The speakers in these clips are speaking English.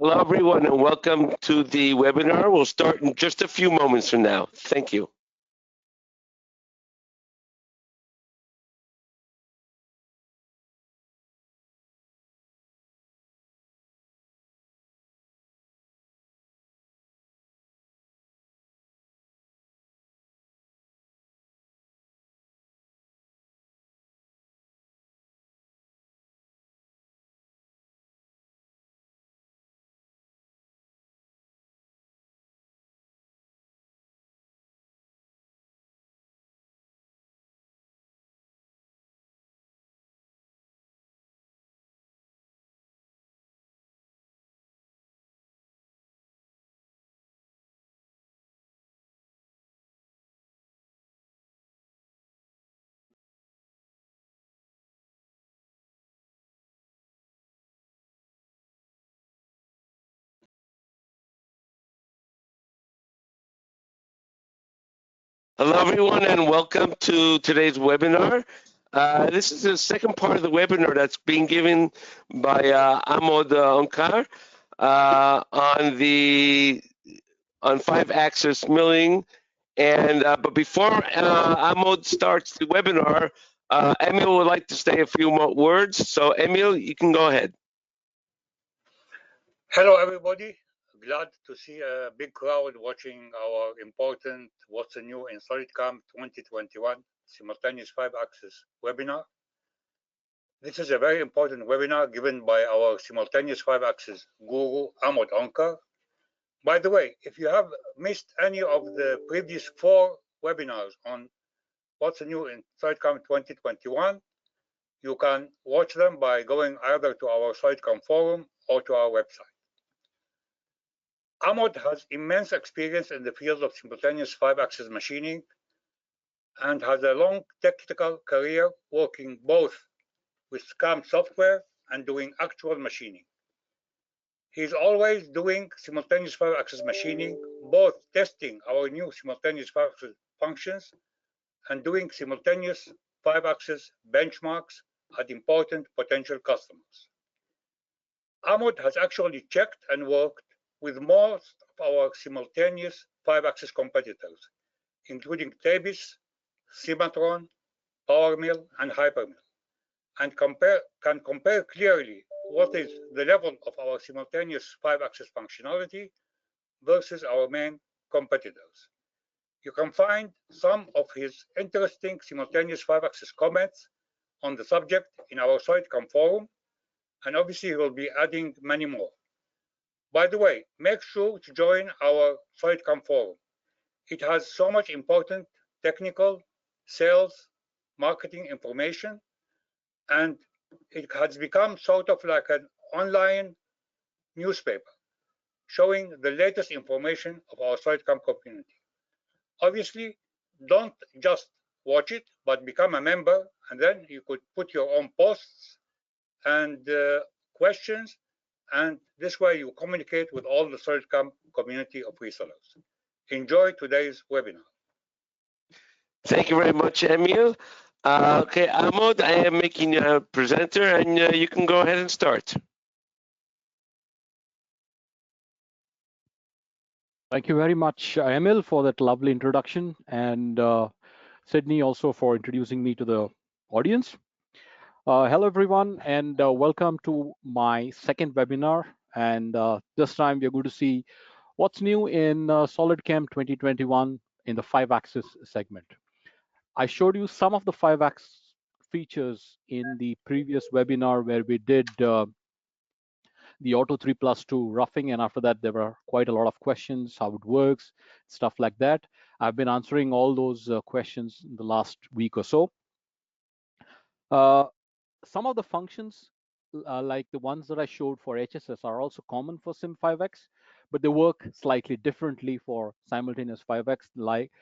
Hello, everyone, and welcome to the webinar. We'll start in just a few moments from now. Thank you. Hello, everyone, and welcome to today's webinar. This is the second part of the webinar that's being given by Amod Onkar on 5-axis milling. And but before Amod starts the webinar, Emil would like to say a few more words. So, Emil, you can go ahead. Hello, everybody. Glad to see a big crowd watching our important What's New in SolidCAM 2021 Simultaneous 5-axis webinar. This is a very important webinar given by our Simultaneous 5-axis guru, Amod Onkar. By the way, if you have missed any of the previous 4 webinars on What's New in SolidCAM 2021, you can watch them by going either to our SolidCAM forum or to our website. Amod has immense experience in the field of simultaneous 5-axis machining and has a long technical career working both with SCAM software and doing actual machining. He is always doing simultaneous 5-axis machining, both testing our new simultaneous 5-axis functions and doing simultaneous 5-axis benchmarks at important potential customers. Amod has actually checked and worked with most of our simultaneous 5-axis competitors, including Tabis, Cimatron, PowerMill, and Hypermill, and can compare clearly what is the level of our simultaneous 5-axis functionality versus our main competitors. You can find some of his interesting simultaneous 5-axis comments on the subject in our SolidCAM forum, and obviously he will be adding many more. By the way, make sure to join our SolidCAM forum. It has so much important technical, sales, marketing information, and it has become sort of like an online newspaper showing the latest information of our SolidCAM community. Obviously, don't just watch it, but become a member, and then you could put your own posts and questions, and this way you communicate with all the SolidCAM community of resellers. Enjoy today's webinar. Thank you very much, Emil. Okay, Amod, I am making you a presenter, and you can go ahead and start. Thank you very much, Emil, for that lovely introduction, and Sydney also for introducing me to the audience. Hello, everyone, and welcome to my second webinar. And this time we're going to see what's new in SolidCAM 2021 in the 5-axis segment. I showed you some of the 5-axis features in the previous webinar where we did the Auto 3+2 roughing, and after that there were quite a lot of questions, how it works, stuff like that. I've been answering all those questions in the last week or so. Some of the functions, like the ones that I showed for HSS, are also common for Sim5X, but they work slightly differently for simultaneous 5X. Like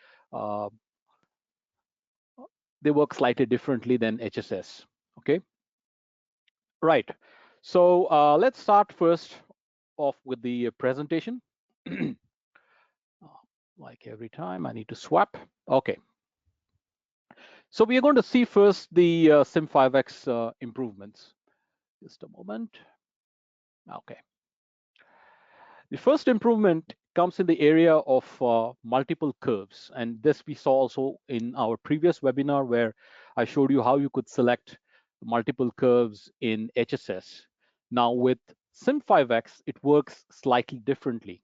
they work slightly differently than HSS. Okay, right. So let's start first off with the presentation. Like every time, I need to swap. Okay. So we are going to see first the Sim5X improvements. Just a moment. Okay. The first improvement comes in the area of multiple curves. And this we saw also in our previous webinar where I showed you how you could select multiple curves in HSS. Now with Sim5X, it works slightly differently.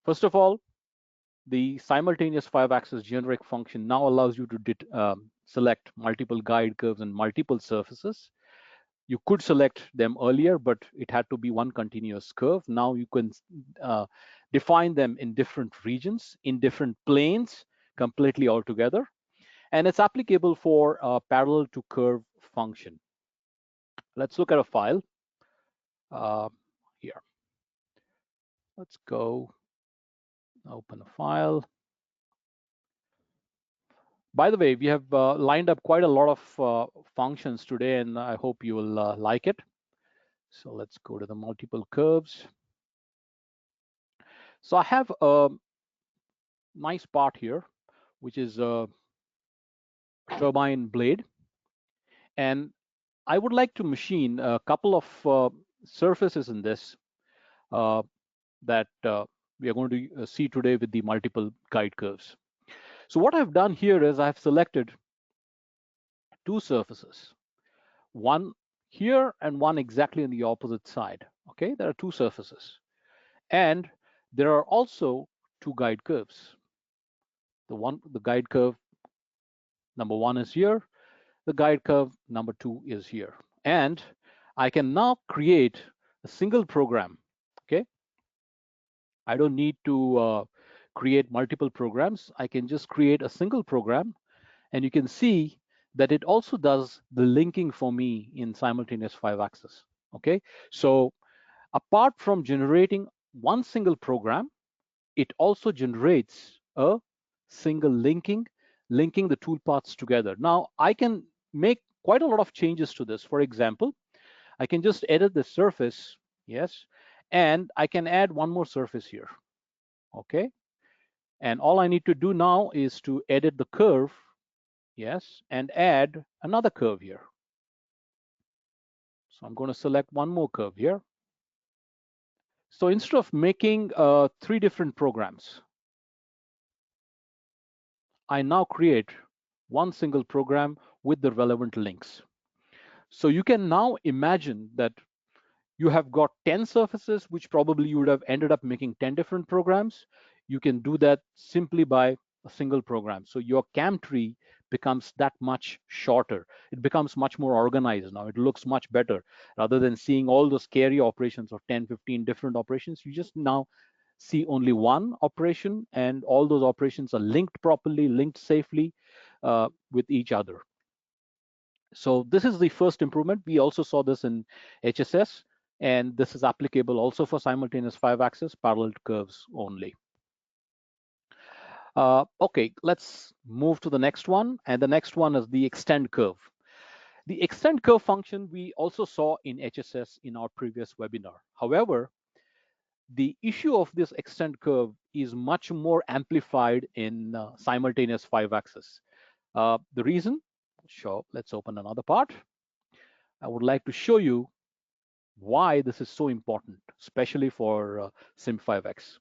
First of all, the simultaneous 5-axis generic function now allows you to select multiple guide curves and multiple surfaces. You could select them earlier, but it had to be one continuous curve. Now you can define them in different regions, in different planes, completely altogether. And it's applicable for a parallel to curve function. Let's look at a file here. Let's go open a file. By the way, we have lined up quite a lot of functions today, and I hope you will like it. So let's go to the multiple curves. So I have a nice part here, which is a turbine blade. And I would like to machine a couple of surfaces in this that we are going to see today with the multiple guide curves. So what I've done here is I've selected two surfaces, one here and one exactly on the opposite side. Okay, there are two surfaces. And there are also two guide curves. The guide curve number one is here. The guide curve number two is here. And I can now create a single program. Okay, I don't need to create multiple programs. I can just create a single program, and you can see that it also does the linking for me in simultaneous 5-axis. Okay, so apart from generating one single program, it also generates a single linking the toolpaths together. Now I can make quite a lot of changes to this. For example, I can just edit the surface, yes, and I can add one more surface here. Okay, and all I need to do now is to edit the curve, yes, and add another curve here. So I'm going to select one more curve here. So instead of making 3 different programs, I now create one single program with the relevant links. So you can now imagine that you have got 10 surfaces, which probably you would have ended up making 10 different programs. You can do that simply by a single program. So your CAM tree becomes that much shorter. It becomes much more organized now. It looks much better. Rather than seeing all those scary operations of 10, 15 different operations, you just now see only one operation, and all those operations are linked properly, linked safely with each other. So this is the first improvement. We also saw this in HSS, and this is applicable also for simultaneous 5-axis parallel curves only. Okay, let's move to the next one, and the next one is the extend curve. The extend curve function we also saw in HSS in our previous webinar. However, the issue of this extend curve is much more amplified in simultaneous 5-axis. The reason, sure, let's open another part. I would like to show you why this is so important, especially for Sim5X.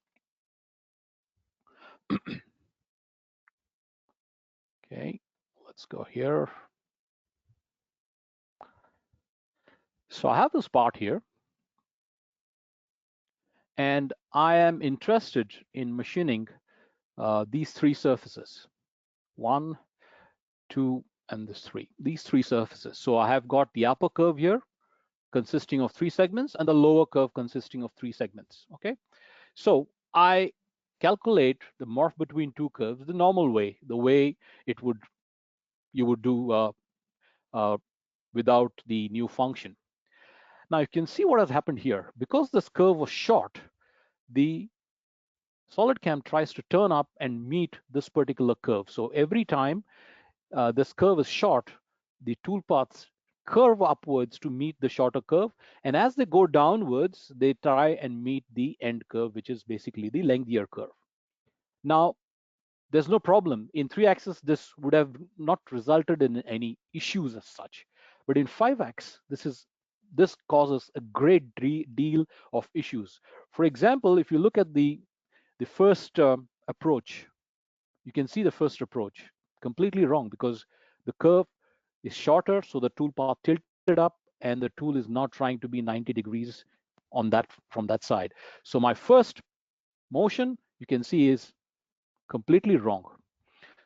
Okay, let's go here. So I have this part here, and I am interested in machining these 3 surfaces, 1, 2, and this 3, these 3 surfaces. So I have got the upper curve here consisting of 3 segments and the lower curve consisting of 3 segments. Okay, so I calculate the morph between 2 curves the normal way, the way you would do without the new function. Now you can see what has happened here. Because this curve was short, the SolidCAM tries to turn up and meet this particular curve. So every time this curve is short, the toolpaths curve upwards to meet the shorter curve. And as they go downwards, they try and meet the end curve, which is basically the lengthier curve. Now, there's no problem. In 3-axis, this would have not resulted in any issues as such. But in 5-axis, this causes a great deal of issues. For example, if you look at the first approach, you can see the first approach completely wrong because the curve is shorter, so the tool path tilted up, and the tool is not trying to be 90 degrees on that from that side. So my first motion, you can see, is completely wrong.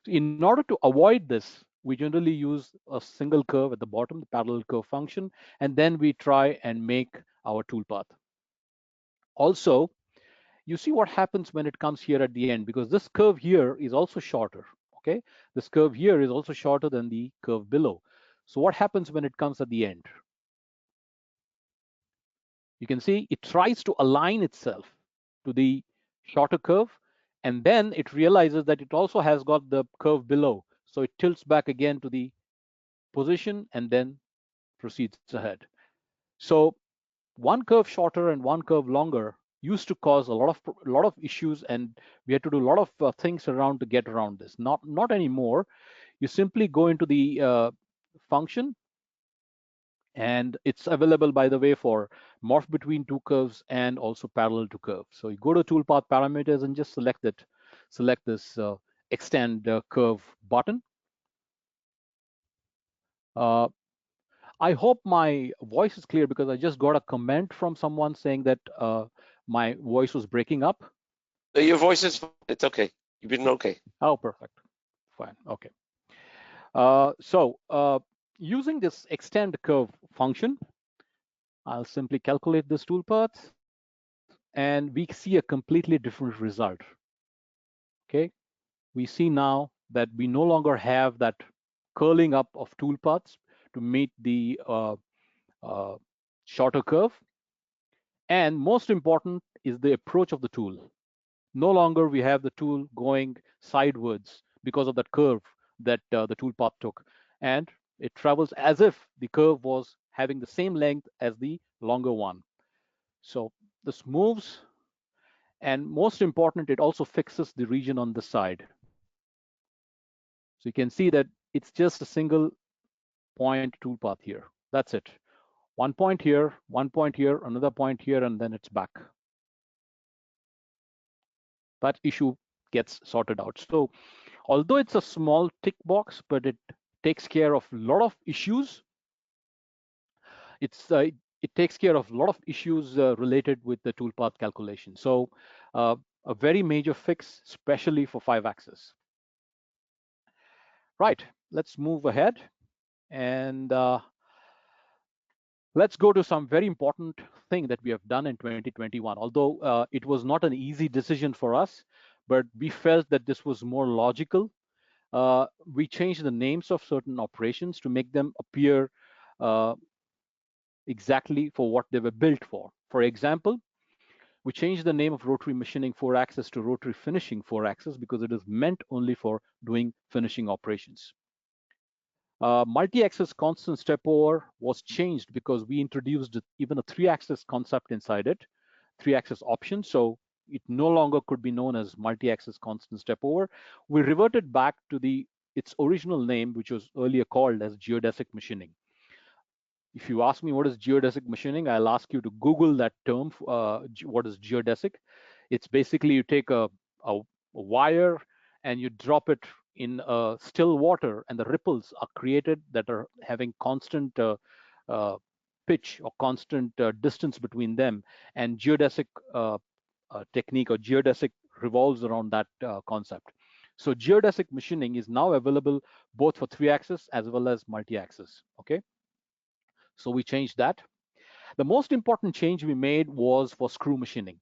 So in order to avoid this, we generally use a single curve at the bottom, the parallel curve function, and then we try and make our tool path. Also, you see what happens when it comes here at the end, because this curve here is also shorter. Okay, this curve here is also shorter than the curve below. So what happens when it comes at the end? You can see it tries to align itself to the shorter curve, and then it realizes that it also has got the curve below. So it tilts back again to the position and then proceeds ahead. So one curve shorter and one curve longer used to cause a lot of issues, and we had to do a lot of things around to get around this. Not anymore. You simply go into the function, and it's available, by the way, for morph between two curves and also parallel to curve. So you go to toolpath parameters and just select this extend curve button. I hope my voice is clear because I just got a comment from someone saying that my voice was breaking up. Your voice is fine. It's okay. You've been okay. Oh, perfect. Fine. Okay. Using this extend curve function, I'll simply calculate this toolpath, and we see a completely different result. Okay. We see now that we no longer have that curling up of toolpaths to meet the uh, shorter curve. And most important is the approach of the tool. No longer we have the tool going sidewards because of that curve that the tool path took. And it travels as if the curve was having the same length as the longer one. So this moves, and most important, it also fixes the region on the side. So you can see that it's just a single point tool path here. That's it. 1 point here, 1 point here, another point here, and then it's back. That issue gets sorted out. So although it's a small tick box, but it takes care of a lot of issues. It takes care of a lot of issues related with the toolpath calculation. So a very major fix, especially for 5-axis. Right, let's move ahead, and let's go to some very important thing that we have done in 2021. Although it was not an easy decision for us, but we felt that this was more logical. We changed the names of certain operations to make them appear exactly for what they were built for. For example, we changed the name of rotary machining 4-axis to rotary finishing 4-axis because it is meant only for doing finishing operations. Multi-axis constant step over was changed because we introduced even a 3-axis concept inside it, 3-axis option. So it no longer could be known as multi-axis constant step over. We reverted back to its original name, which was earlier called as geodesic machining. If you ask me what is geodesic machining, I'll ask you to Google that term. What is geodesic? It's basically you take a wire and you drop it in still water, and the ripples are created that are having constant pitch or constant distance between them. And geodesic technique or geodesic revolves around that concept. So geodesic machining is now available both for 3-axis as well as multi-axis. Okay. So we changed that. The most important change we made was for screw machining,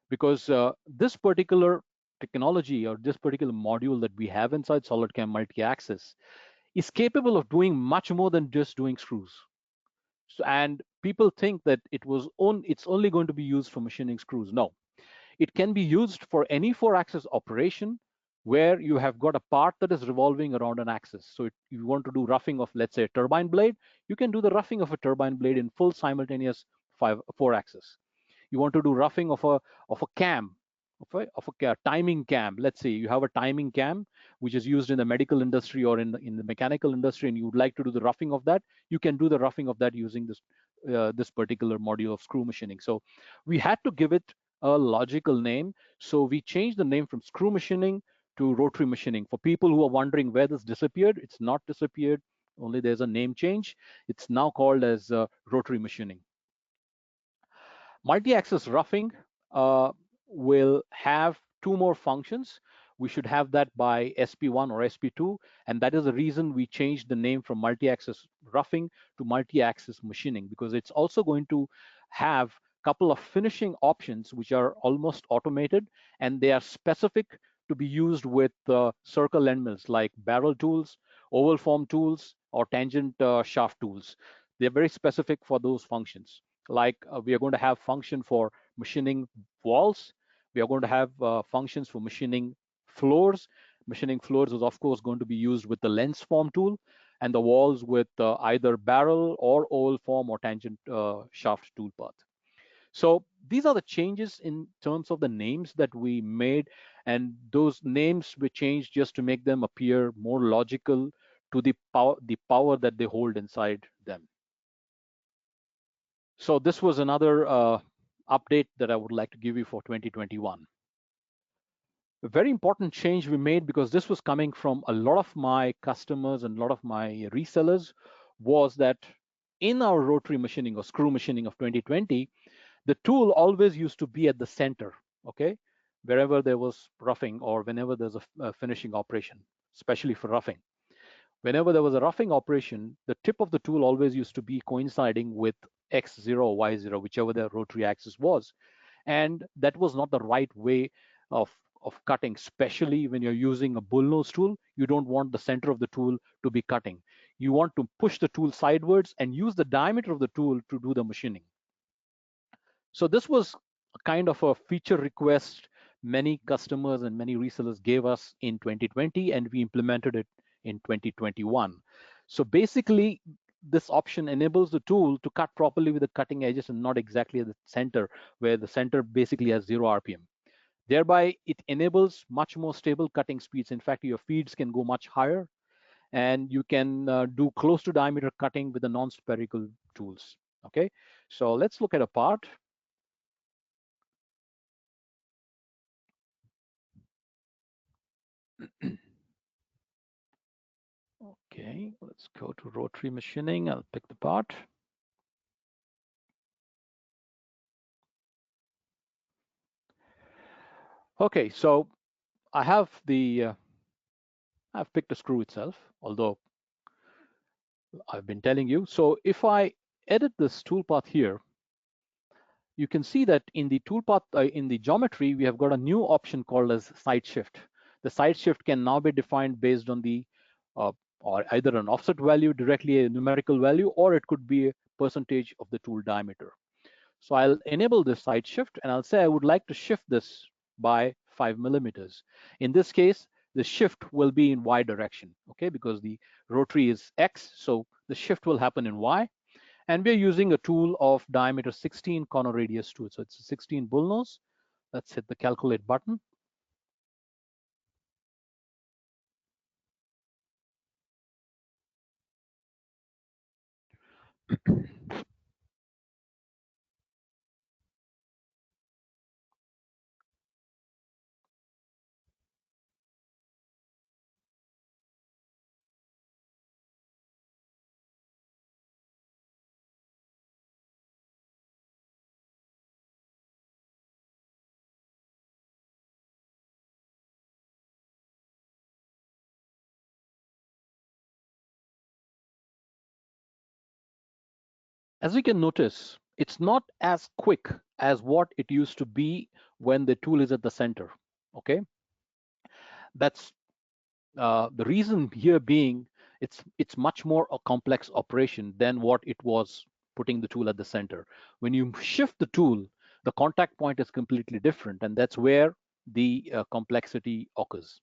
because this particular technology or this particular module that we have inside SolidCAM multi-axis is capable of doing much more than just doing screws. So, and people think that it's only going to be used for machining screws. No, it can be used for any 4-axis operation where you have got a part that is revolving around an axis. So if you want to do roughing of, let's say, a turbine blade, you can do the roughing of a turbine blade in full simultaneous 4-axis. You want to do roughing of a cam, of a timing cam. Let's say you have a timing cam which is used in the medical industry or in the mechanical industry, and you would like to do the roughing of that. You can do the roughing of that using this particular module of screw machining. So we had to give it a logical name. So we changed the name from screw machining to rotary machining. For people who are wondering where this disappeared, it's not disappeared, only there's a name change. It's now called as rotary machining. Multi-axis roughing will have two more functions. We should have that by SP1 or SP2, and that is the reason we changed the name from multi-axis roughing to multi-axis machining, because it's also going to have a couple of finishing options which are almost automated, and they are specific to be used with circle end mills like barrel tools, oval form tools, or tangent shaft tools. They're very specific for those functions. Like we are going to have function for machining walls. We are going to have functions for machining floors. Machining floors is of course going to be used with the lens form tool, and the walls with either barrel or oval form or tangent shaft tool path. So these are the changes in terms of the names that we made, and those names we changed just to make them appear more logical to the power that they hold inside them. So this was another update that I would like to give you for 2021. A very important change we made, because this was coming from a lot of my customers and a lot of my resellers, was that in our rotary machining or screw machining of 2020, the tool always used to be at the center, okay, wherever there was roughing or whenever there's a finishing operation, especially for roughing. Whenever there was a roughing operation, the tip of the tool always used to be coinciding with X0 or Y0, whichever the rotary axis was. And that was not the right way of cutting, especially when you're using a bullnose tool. You don't want the center of the tool to be cutting. You want to push the tool sidewards and use the diameter of the tool to do the machining. So this was a kind of a feature request many customers and many resellers gave us in 2020, and we implemented it in 2021. So basically, this option enables the tool to cut properly with the cutting edges and not exactly at the center, where the center basically has 0 RPM. Thereby, it enables much more stable cutting speeds. In fact, your feeds can go much higher, and you can do close to diameter cutting with the non-spherical tools. Okay, so let's look at a part. Okay, let's go to rotary machining. I'll pick the part. Okay, so I have I've picked a screw itself, although I've been telling you. So if I edit this toolpath here, you can see that in the toolpath, in the geometry, we have got a new option called as side shift. The side shift can now be defined based on the or either an offset value, directly a numerical value, or it could be a percentage of the tool diameter. So I'll enable this side shift, and I'll say I would like to shift this by 5 millimeters. In this case, the shift will be in Y direction, okay, because the rotary is X, so the shift will happen in Y. And we're using a tool of diameter 16 corner radius tool. So it's a 16 bullnose. Let's hit the calculate button. As you can notice, it's not as quick as what it used to be when the tool is at the center, okay? That's the reason here being, it's much more a complex operation than what it was putting the tool at the center. When you shift the tool, the contact point is completely different, and that's where the complexity occurs.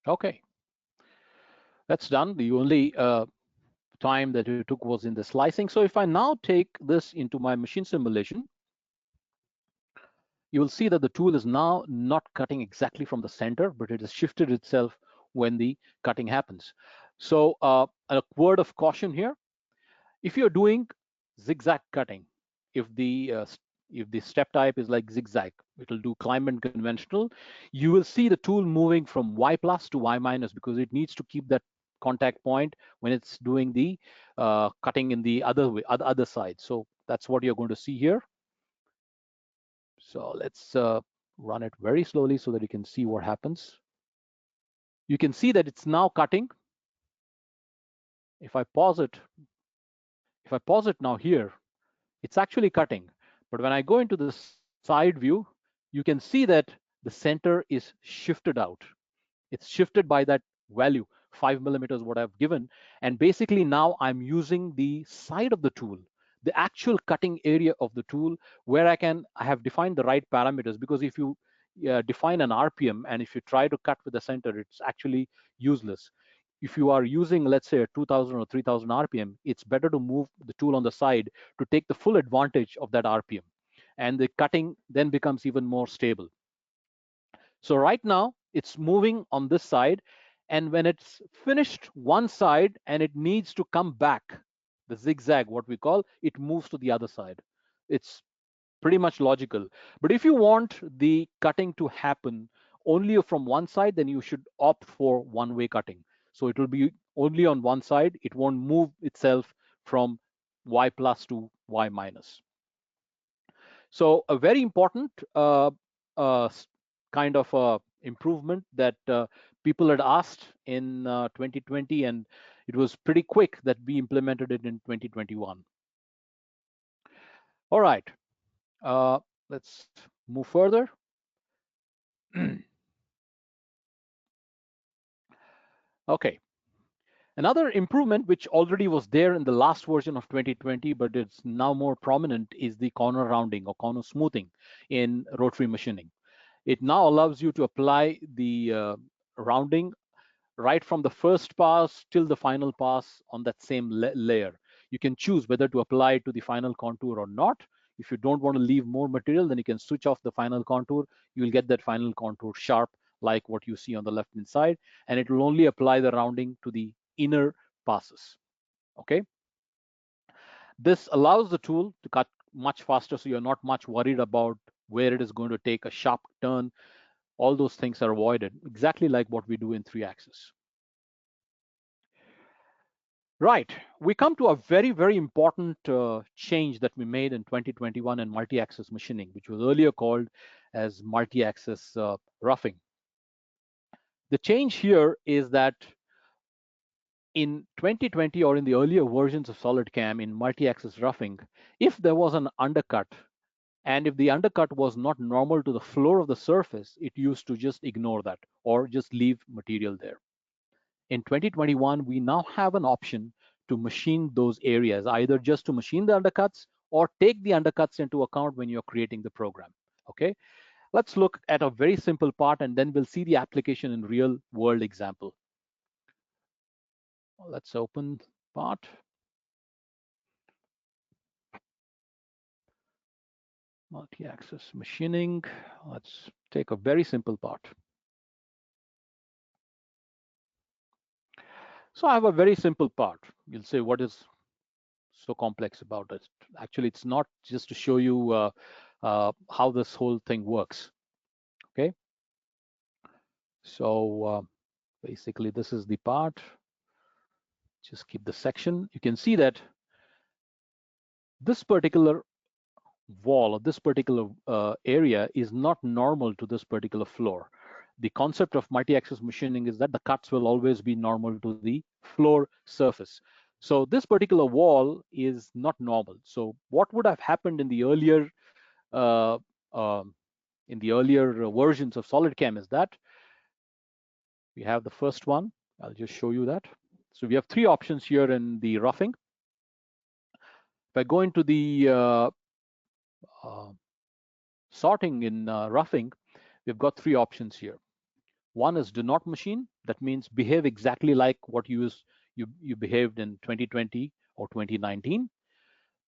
Okay, that's done. The only time that it took was in the slicing. So if I now take this into my machine simulation, you will see that the tool is now not cutting exactly from the center, but it has shifted itself when the cutting happens. So a word of caution here: if you're doing zigzag cutting, if the uh, if the step type is like zigzag, it will do climb and conventional. You will see the tool moving from Y plus to Y minus because it needs to keep that contact point when it's doing the cutting in the other way, other side. So that's what you're going to see here. So let's run it very slowly so that you can see what happens. You can see that it's now cutting. If I pause it, now here, it's actually cutting. But when I go into the side view, you can see that the center is shifted out. It's shifted by that value, 5 millimeters, what I've given. And basically now I'm using the side of the tool, the actual cutting area of the tool, where I have defined the right parameters. Because if you define an RPM and if you try to cut with the center, it's actually useless. If you are using, let's say, a 2000 or 3000 RPM, it's better to move the tool on the side to take the full advantage of that RPM. And the cutting then becomes even more stable. So right now it's moving on this side, and when it's finished one side and it needs to come back, the zigzag, what we call, it moves to the other side. It's pretty much logical. But if you want the cutting to happen only from one side, then you should opt for one-way cutting. So it will be only on one side. It won't move itself from Y plus to Y minus. So a very important uh, kind of improvement that people had asked in 2020, and it was pretty quick that we implemented it in 2021. All right, let's move further. Okay. Another improvement, which already was there in the last version of 2020, but it's now more prominent, is the corner rounding or corner smoothing in rotary machining. It now allows you to apply the rounding right from the first pass till the final pass on that same layer. You can choose whether to apply it to the final contour or not. If you don't want to leave more material, then you can switch off the final contour. You will get that final contour sharp like what you see on the left-hand side, and it will only apply the rounding to the inner passes. Okay. This allows the tool to cut much faster, so you're not much worried about where it is going to take a sharp turn. All those things are avoided, exactly like what we do in 3-axis. Right, we come to a very, very important change that we made in 2021 in multi-axis machining, which was earlier called as multi-axis roughing. The change here is that in 2020 or in the earlier versions of SolidCAM in multi-axis roughing, if there was an undercut, and if the undercut was not normal to the floor of the surface, it used to just ignore that or just leave material there. In 2021, we now have an option to machine those areas, either just to machine the undercuts or take the undercuts into account when you're creating the program. Okay, let's look at a very simple part, and then we'll see the application in real world example. Let's open part. Multi-axis machining. Let's take a very simple part. So I have a very simple part. You'll say, what is so complex about it? Actually, it's not, just to show you how this whole thing works. Okay. So basically, this is the part. Just keep the section. You can see that this particular wall or this particular area is not normal to this particular floor. The concept of multi-axis machining is that the cuts will always be normal to the floor surface. So this particular wall is not normal. So what would have happened in the earlier versions of SolidCAM is that we have the first one. I'll just show you that. So we have three options here in the roughing. If I go into the sorting in roughing, we've got three options here. One is do not machine. That means behave exactly like what you behaved in 2020 or 2019.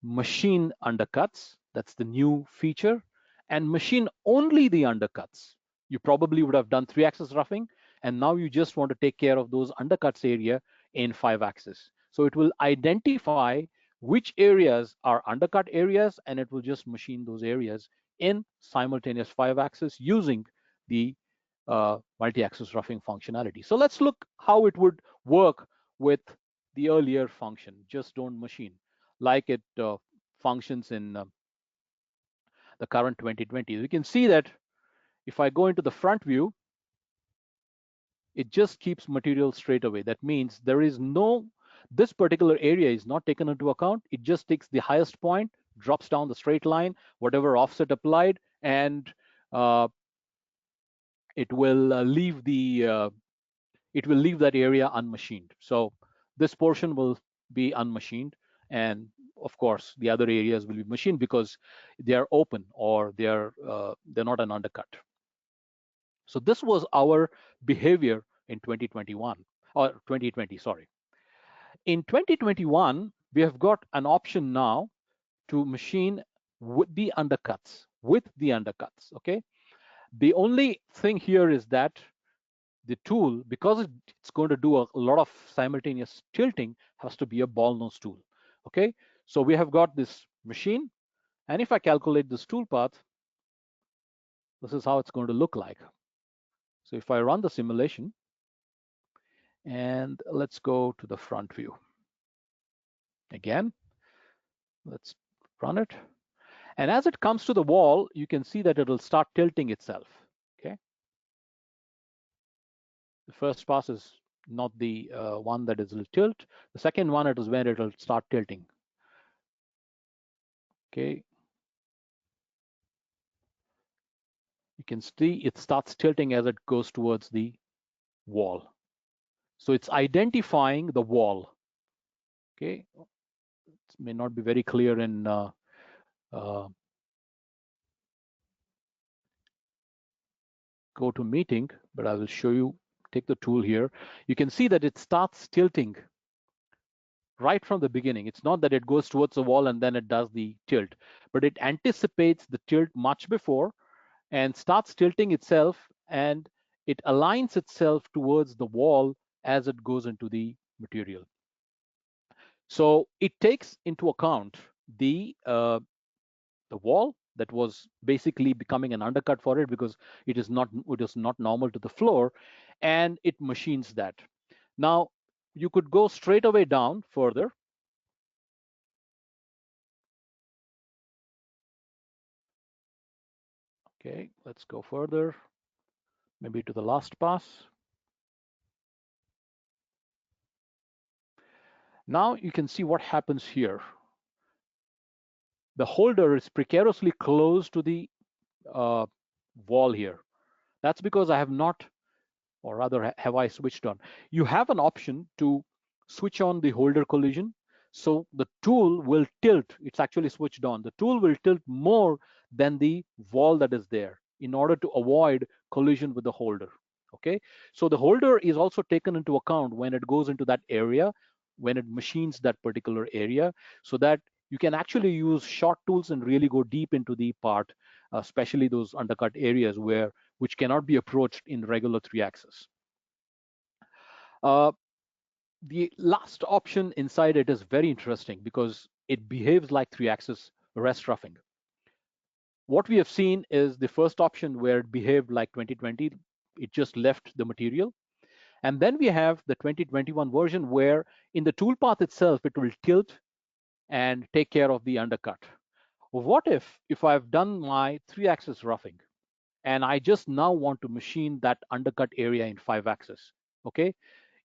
Machine undercuts. That's the new feature. and machine only the undercuts. You probably would have done 3-axis roughing, and now you just want to take care of those undercuts area in 5-axis. So it will identify which areas are undercut areas, and it will just machine those areas in simultaneous 5-axis using the multi-axis roughing functionality. So let's look how it would work with the earlier function, just don't machine, like it functions in the current 2020. You can see that if I go into the front view, it just keeps material straight away. That means there is no, this particular area is not taken into account. It just takes the highest point, drops down the straight line, whatever offset applied, and it will leave that area unmachined. So this portion will be unmachined, and of course the other areas will be machined because they are open or they're not an undercut. So this was our behavior in 2021 or 2020, sorry. In 2021, we have got an option now to machine with the undercuts, okay? The only thing here is that the tool, because it's going to do a lot of simultaneous tilting, has to be a ball nose tool, okay? So we have got this machine, and if I calculate this tool path, this is how it's going to look like. So if I run the simulation, and let's go to the front view. Again, let's run it. And as it comes to the wall, you can see that it'll start tilting itself, okay? The first pass is not the one that is will tilt. The second one, it is when it'll start tilting, okay? You can see it starts tilting as it goes towards the wall. So it's identifying the wall, okay? It may not be very clear in go to meeting, but I will show you, take the tool here. You can see that it starts tilting right from the beginning. It's not that it goes towards the wall and then it does the tilt, but it anticipates the tilt much before and starts tilting itself, and it aligns itself towards the wall as it goes into the material. So it takes into account the wall that was basically becoming an undercut for it because it is not normal to the floor, and it machines that. Now you could go straight away down further. Okay, let's go further, maybe to the last pass. Now you can see what happens here. The holder is precariously close to the wall here. That's because I have not, or rather have I switched on. You have an option to switch on the holder collision. So the tool will tilt, it's actually switched on. The tool will tilt more than the wall that is there in order to avoid collision with the holder, okay? So the holder is also taken into account when it goes into that area, when it machines that particular area, so that you can actually use short tools and really go deep into the part, especially those undercut areas which cannot be approached in regular 3-axis. The last option inside it is very interesting because it behaves like 3-axis rest roughing. What we have seen is the first option where it behaved like 2020, it just left the material. And then we have the 2021 version where in the toolpath itself, it will tilt and take care of the undercut. What if I've done my 3-axis roughing and I just now want to machine that undercut area in 5-axis, okay?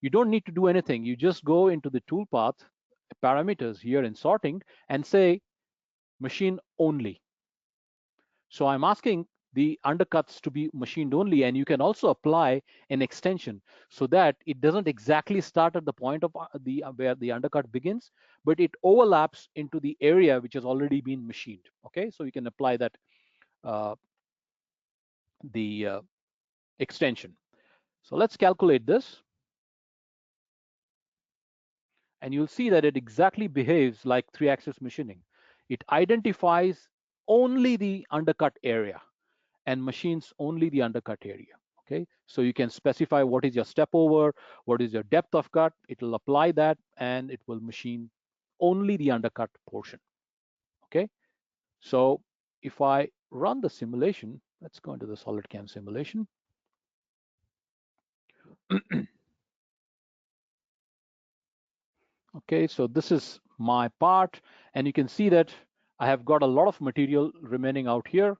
You don't need to do anything. You just go into the toolpath parameters here in sorting and say machine only. So I'm asking the undercuts to be machined only, and you can also apply an extension so that it doesn't exactly start at the point of where the undercut begins, but it overlaps into the area which has already been machined. Okay, so you can apply that extension. So let's calculate this, and you'll see that it exactly behaves like 3-axis machining. It identifies only the undercut area and machines only the undercut area. Okay, so you can specify what is your step over, what is your depth of cut. It will apply that and it will machine only the undercut portion. Okay, so if I run the simulation, let's go into the SolidCAM simulation. Okay, so this is my part, and you can see that I have got a lot of material remaining out here.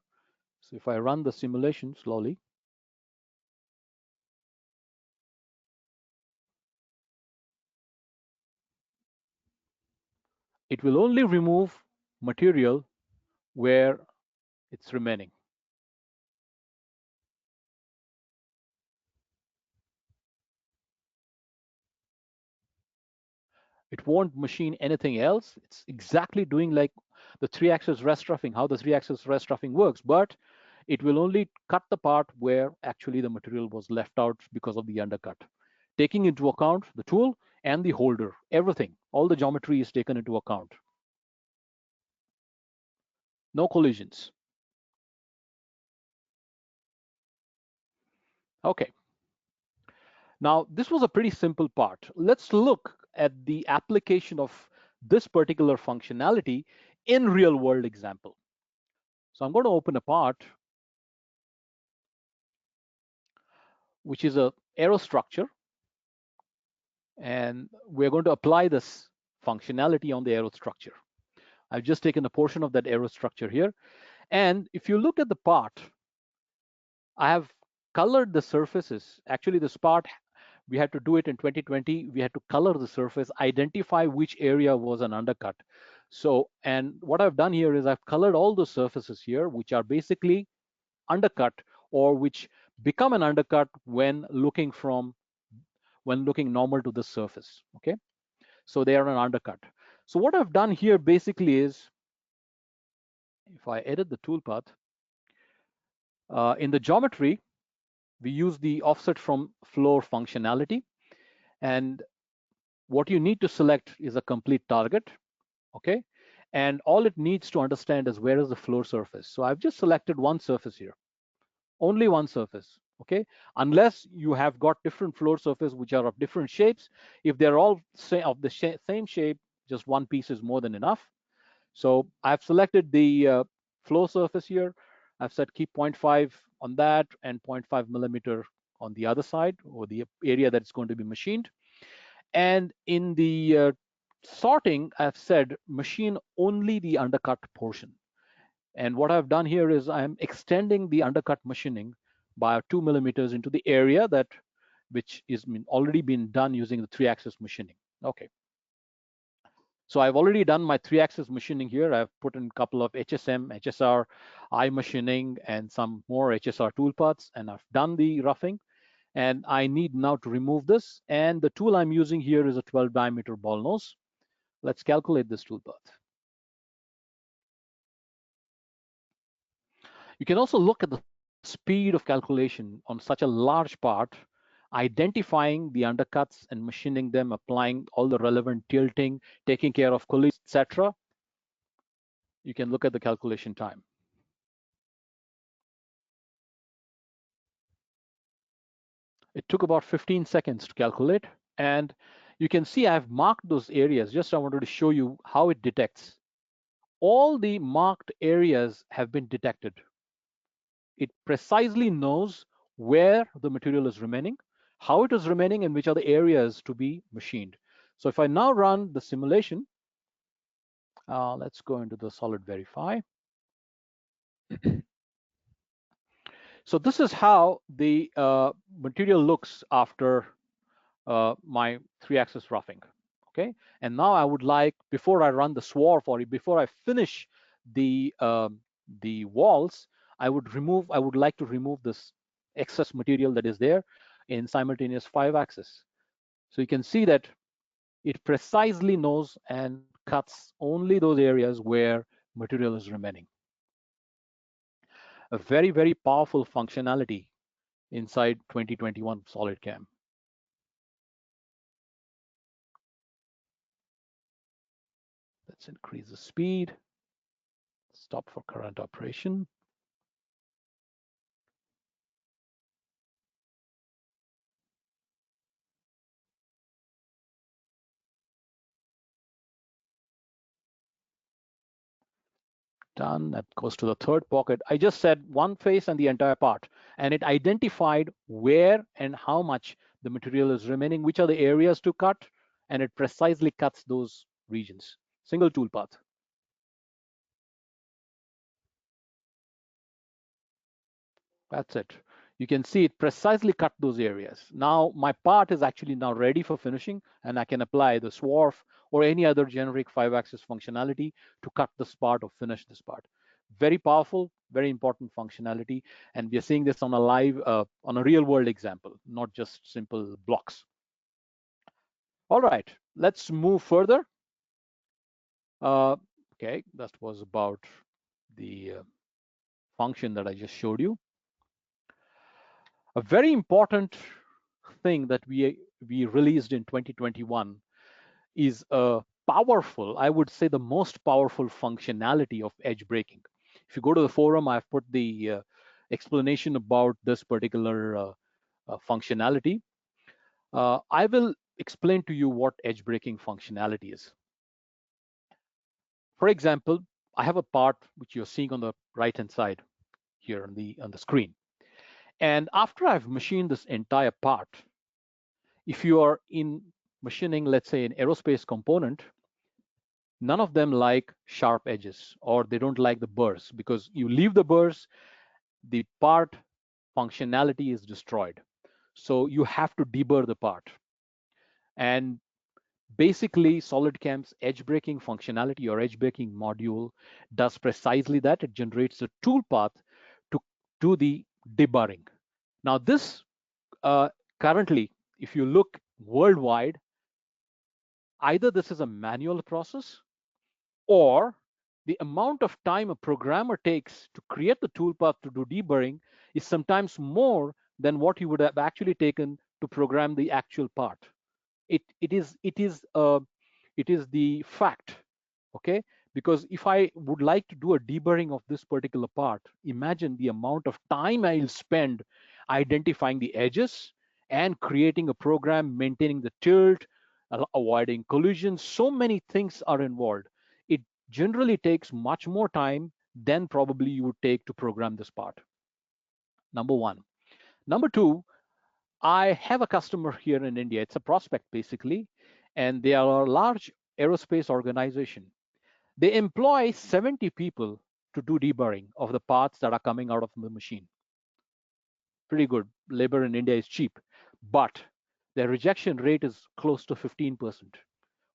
So if I run the simulation slowly, it will only remove material where it's remaining. It won't machine anything else. It's exactly doing like the 3-axis rest roughing, how the 3-axis rest roughing works, but it will only cut the part where actually the material was left out because of the undercut. Taking into account the tool and the holder, everything, all the geometry is taken into account. No collisions. Okay. Now, this was a pretty simple part. Let's look at the application of this particular functionality in real world example. So I'm going to open a part which is a aerostructure, and we're going to apply this functionality on the aerostructure. I've just taken a portion of that aerostructure here, and if you look at the part, I have colored the surfaces. Actually, this part, we had to do it in 2020. We had to color the surface, identify which area was an undercut. So, and what I've done here is I've colored all the surfaces here, which are basically undercut or which become an undercut when looking normal to the surface. Okay, so they are an undercut. So what I've done here basically is, if I edit the toolpath, in the geometry, we use the offset from floor functionality, and what you need to select is a complete target. Okay, and all it needs to understand is where is the floor surface. So I've just selected one surface here, only one surface. Okay, unless you have got different floor surface which are of different shapes. If they're all of the same shape, just one piece is more than enough. So I've selected the floor surface here. I've set keep 0.5 on that and 0.5 millimeter on the other side, or the area that's going to be machined. And in the sorting, I've said machine only the undercut portion. And what I've done here is I'm extending the undercut machining by 2 millimeters into the area which is already been done using the 3-axis machining. Okay. So I've already done my 3-axis machining here. I've put in a couple of HSM, HSR, eye machining, and some more HSR toolpaths, and I've done the roughing. And I need now to remove this. And the tool I'm using here is a 12 diameter ball nose. Let's calculate this toolpath. You can also look at the speed of calculation on such a large part, identifying the undercuts and machining them, applying all the relevant tilting, taking care of collisions, etc. You can look at the calculation time. It took about 15 seconds to calculate, and you can see I've marked those areas. Just I wanted to show you how it detects. All the marked areas have been detected. It precisely knows where the material is remaining, how it is remaining, and which are the areas to be machined. So if I now run the simulation, let's go into the Solid Verify. So this is how the material looks after my 3-axis roughing. Okay, and now I would like, before I run the swarf or before I finish the walls, I would like to remove this excess material that is there in simultaneous 5-axis. So you can see that it precisely knows and cuts only those areas where material is remaining. A very, very powerful functionality inside 2021 SolidCAM. Let's increase the speed. Let's Stop for current operation. Done. That goes to the third pocket. I just said one face and the entire part, and it identified where and how much the material is remaining, which are the areas to cut, and it precisely cuts those regions. Single tool path. That's it. You can see it precisely cut those areas. Now my part is actually now ready for finishing, and I can apply the swarf or any other generic 5-axis functionality to cut this part or finish this part. Very powerful, very important functionality, and we are seeing this on a live, on a real-world example, not just simple blocks. All right, let's move further. Okay, that was about the function that I just showed you. A very important thing that we released in 2021 is a powerful, I would say the most powerful functionality of edge breaking. If you go to the forum, I've put the explanation about this particular functionality. I will explain to you what edge breaking functionality is. For example, I have a part which you're seeing on the right hand side here on the screen. And after I've machined this entire part, if you are in machining, let's say an aerospace component, none of them like sharp edges, or they don't like the burrs, because you leave the burrs, the part functionality is destroyed. So you have to deburr the part. And basically, SolidCAM's edge breaking functionality or edge breaking module does precisely that. It generates a tool path to do the deburring. Now this currently, if you look worldwide, either this is a manual process, or the amount of time a programmer takes to create the toolpath to do deburring is sometimes more than what you would have actually taken to program the actual part. It is the fact, okay? Because if I would like to do a deburring of this particular part, imagine the amount of time I'll spend identifying the edges and creating a program, maintaining the tilt, avoiding collisions. So many things are involved. It generally takes much more time than probably you would take to program this part. Number one. Number two, I have a customer here in India. It's a prospect basically, and they are a large aerospace organization. They employ 70 people to do deburring of the parts that are coming out of the machine. Pretty good. Labor in India is cheap, but their rejection rate is close to 15%.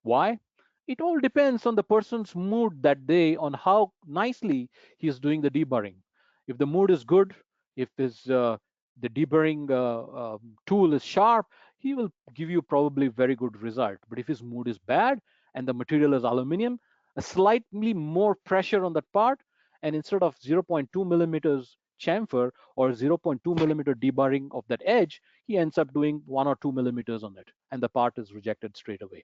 Why? It all depends on the person's mood that day, on how nicely he is doing the deburring. If the mood is good, if the deburring tool is sharp, he will give you probably very good result. But if his mood is bad and the material is aluminum, a slightly more pressure on that part, and instead of 0.2 millimeters chamfer or 0.2 millimeter deburring of that edge, he ends up doing 1 or 2 millimeters on it, and the part is rejected straight away.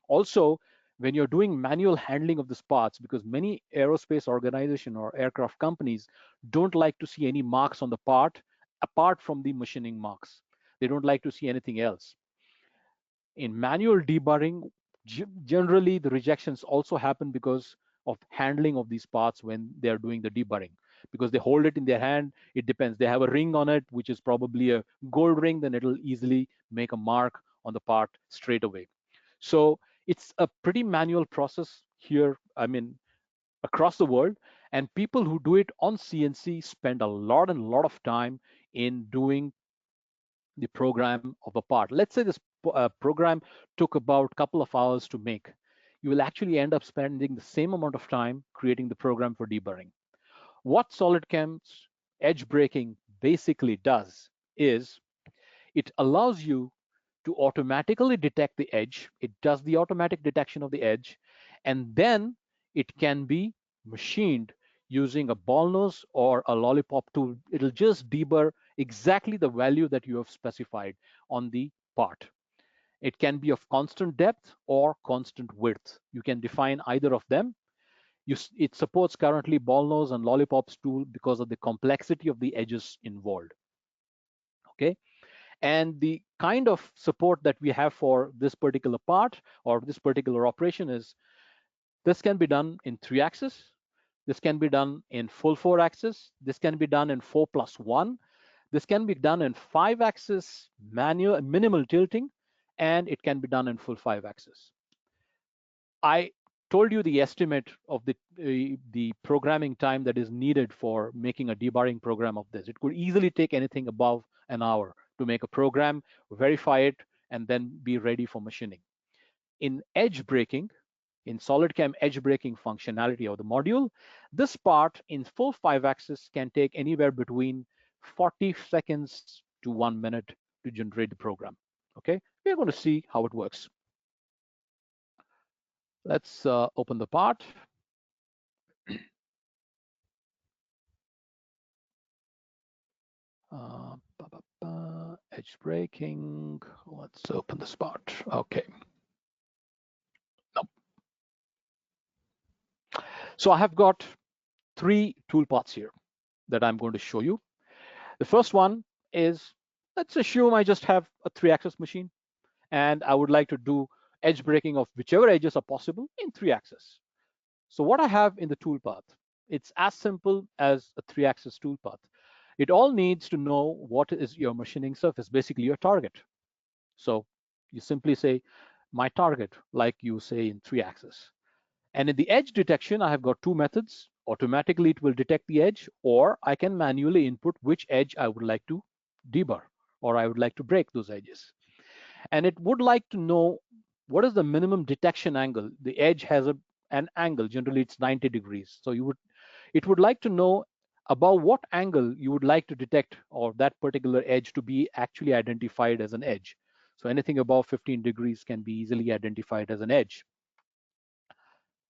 Also, when you're doing manual handling of these parts, because many aerospace organization or aircraft companies don't like to see any marks on the part apart from the machining marks. They don't like to see anything else. In manual deburring, generally the rejections also happen because of handling of these parts when they're doing the deburring, because they hold it in their hand. It depends. They have a ring on it, which is probably a gold ring, then it'll easily make a mark on the part straight away. So it's a pretty manual process here, I mean, across the world. And people who do it on CNC spend a lot of time in doing the program of a part. Let's say this program took about a couple of hours to make. You will actually end up spending the same amount of time creating the program for deburring. What SolidCAM's edge breaking basically does is it allows you to automatically detect the edge. It does the automatic detection of the edge, and then it can be machined using a ball nose or a lollipop tool. It'll just deburr exactly the value that you have specified on the part. It can be of constant depth or constant width. You can define either of them. It supports currently ball nose and lollipops tool because of the complexity of the edges involved. Okay, and the kind of support that we have for this particular part or this particular operation is this can be done in 3-axis. This can be done in full 4-axis. This can be done in 4+1. This can be done in 5-axis manual minimal tilting, and it can be done in full 5-axis. I told you the estimate of the programming time that is needed for making a debarring program of this. It could easily take anything above an hour to make a program, verify it, and then be ready for machining. In edge breaking, in SolidCAM edge breaking functionality of the module, this part in full 5-axis can take anywhere between 40 seconds to 1 minute to generate the program. Okay, we're going to see how it works. Let's open the part. Edge breaking. Let's open this part. Okay. Nope. So I have got 3 tool paths here that I'm going to show you. The first one is, let's assume I just have a 3-axis machine and I would like to do edge breaking of whichever edges are possible in 3-axis. So what I have in the toolpath, it's as simple as a 3-axis toolpath. It all needs to know what is your machining surface, basically your target. So you simply say my target, like you say in 3-axis. And in the edge detection, I have got 2 methods. Automatically, it will detect the edge, or I can manually input which edge I would like to debar, or I would like to break those edges. And it would like to know what is the minimum detection angle. The edge has an angle, generally it's 90 degrees. So it would like to know above what angle you would like to detect or that particular edge to be actually identified as an edge. So anything above 15 degrees can be easily identified as an edge.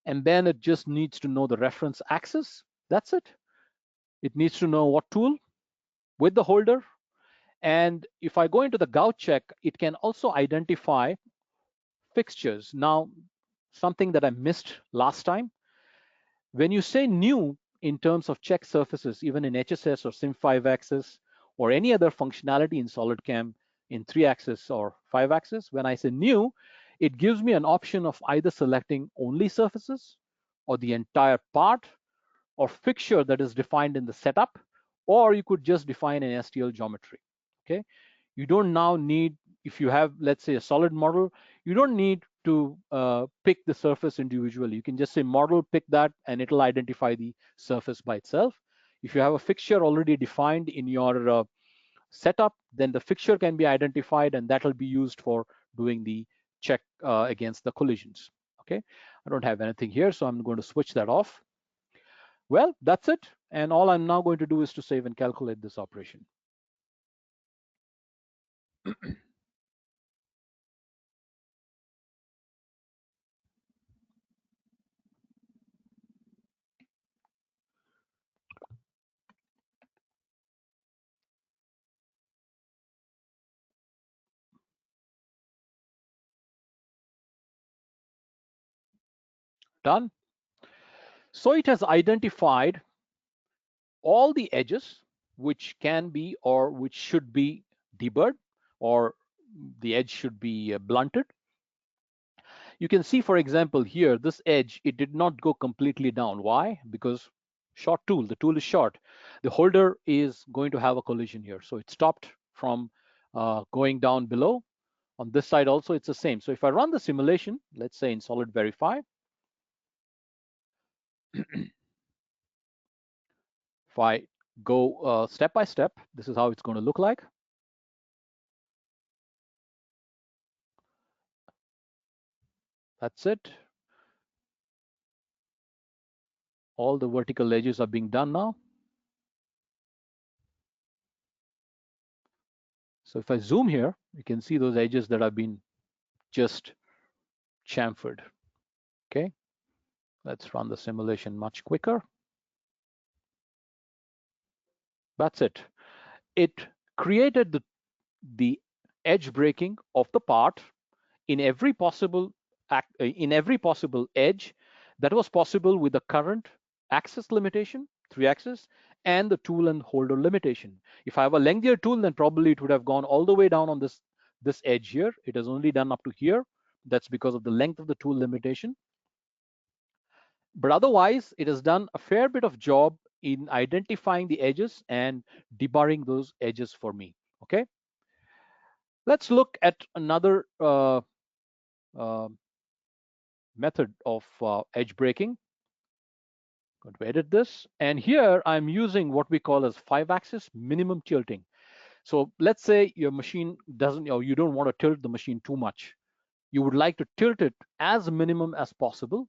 And then it just needs to know the reference axis. That's it. It needs to know what tool with the holder. And if I go into the Gauss check, it can also identify fixtures. Now, something that I missed last time, when you say new in terms of check surfaces, even in HSS or Sim 5-axis or any other functionality in SolidCAM in 3-axis or 5-axis, when I say new, it gives me an option of either selecting only surfaces or the entire part or fixture that is defined in the setup, or you could just define an STL geometry. Okay, you don't now need, if you have, let's say, a solid model, you don't need to pick the surface individually. You can just say model, pick that, and it'll identify the surface by itself. If you have a fixture already defined in your setup, then the fixture can be identified, and that'll be used for doing the check against the collisions. Okay, I don't have anything here, so I'm going to switch that off. Well, that's it. And all I'm now going to do is to save and calculate this operation. Done. So it has identified all the edges which can be or which should be deburred, or the edge should be blunted. You can see, for example, here, this edge, it did not go completely down. Why? Because short tool, the tool is short. The holder is going to have a collision here. So it stopped from going down below. On this side also, it's the same. So if I run the simulation, let's say in Solid Verify, if I go step by step, this is how it's going to look like. That's it. All the vertical edges are being done now. So if I zoom here, you can see those edges that have been just chamfered. Okay, let's run the simulation much quicker. That's it. It created the edge breaking of the part in every possible edge That was possible with the current axis limitation, 3-axis, and the tool and holder limitation. If I have a lengthier tool, then probably it would have gone all the way down on this edge here. It has only done up to here. That's because of the length of the tool limitation. But otherwise, it has done a fair bit of job in identifying the edges and debarring those edges for me. Okay. Let's look at another uh, method of edge breaking. I'm going to edit this. And here I'm using what we call as 5-axis minimum tilting. So let's say your machine doesn't, or you don't want to tilt the machine too much. You would like to tilt it as minimum as possible,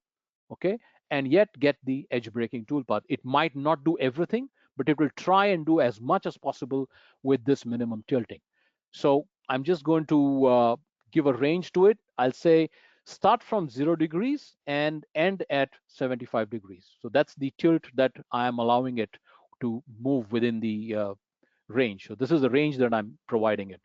okay, and yet get the edge breaking toolpath. It might not do everything, but it will try and do as much as possible with this minimum tilting. So I'm just going to give a range to it. I'll say start from 0 degrees and end at 75 degrees. So that's the tilt that I am allowing it to move within the range. So this is the range that I'm providing it.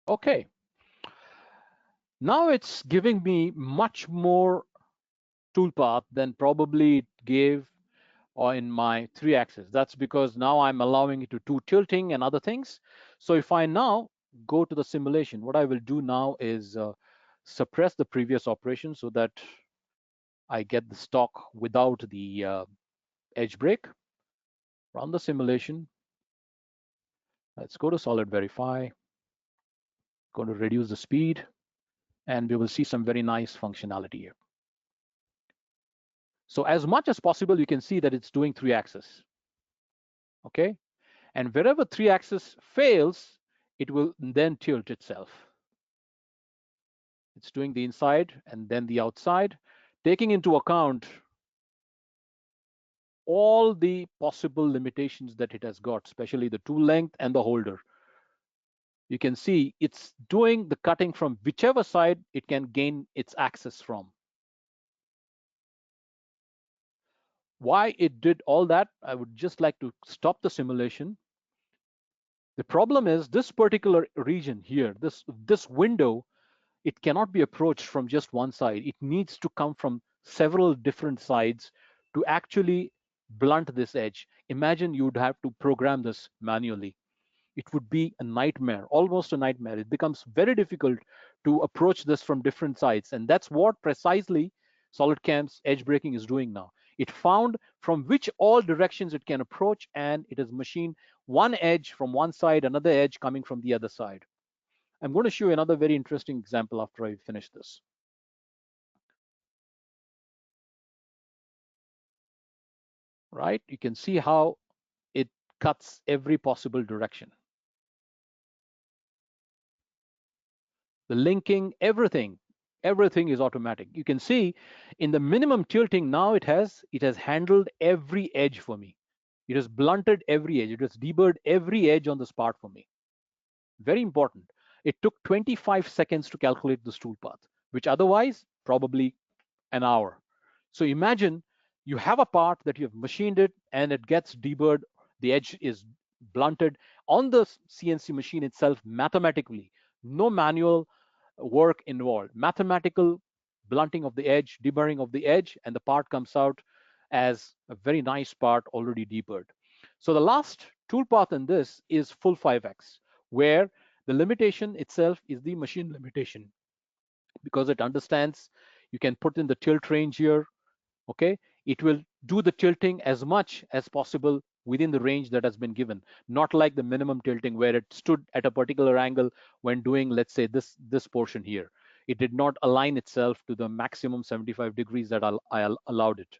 Okay. Now it's giving me much more toolpath than probably it gave in my 3-axis. That's because now I'm allowing it to do tilting and other things. So if I now go to the simulation, what I will do now is suppress the previous operation so that I get the stock without the edge break. Run the simulation. Let's go to solid verify. Going to reduce the speed, and we will see some very nice functionality here. So as much as possible, you can see that it's doing 3-axis. Okay, and wherever 3-axis fails, it will then tilt itself. It's doing the inside and then the outside, taking into account all the possible limitations that it has got, especially the tool length and the holder. You can see it's doing the cutting from whichever side it can gain its access from. Why it did all that, I would just like to stop the simulation. The problem is this particular region here, this window, it cannot be approached from just one side. It needs to come from several different sides to actually blunt this edge. Imagine you'd have to program this manually. It would be a nightmare, almost a nightmare. It becomes very difficult to approach this from different sides. And that's what precisely SolidCAM's edge breaking is doing now. It found from which all directions it can approach, and it has machined one edge from one side, another edge coming from the other side. I'm going to show you another very interesting example after I finish this. Right? You can see how it cuts every possible direction. The linking, everything is automatic. You can see in the minimum tilting now it has handled every edge for me. It has blunted every edge. It has deburred every edge on this part for me. Very important. It took 25 seconds to calculate this toolpath, which otherwise probably an hour. So imagine you have a part that you've machined it and it gets deburred, the edge is blunted on the CNC machine itself mathematically, no manual work involved, mathematical blunting of the edge, deburring of the edge, and the part comes out as a very nice part already deburred. So the last toolpath in this is full 5x, where the limitation itself is the machine limitation, because it understands you can put in the tilt range here. Okay, it will do the tilting as much as possible within the range that has been given, not like the minimum tilting where it stood at a particular angle when doing, let's say, this portion here. It did not align itself to the maximum 75 degrees that I allowed it.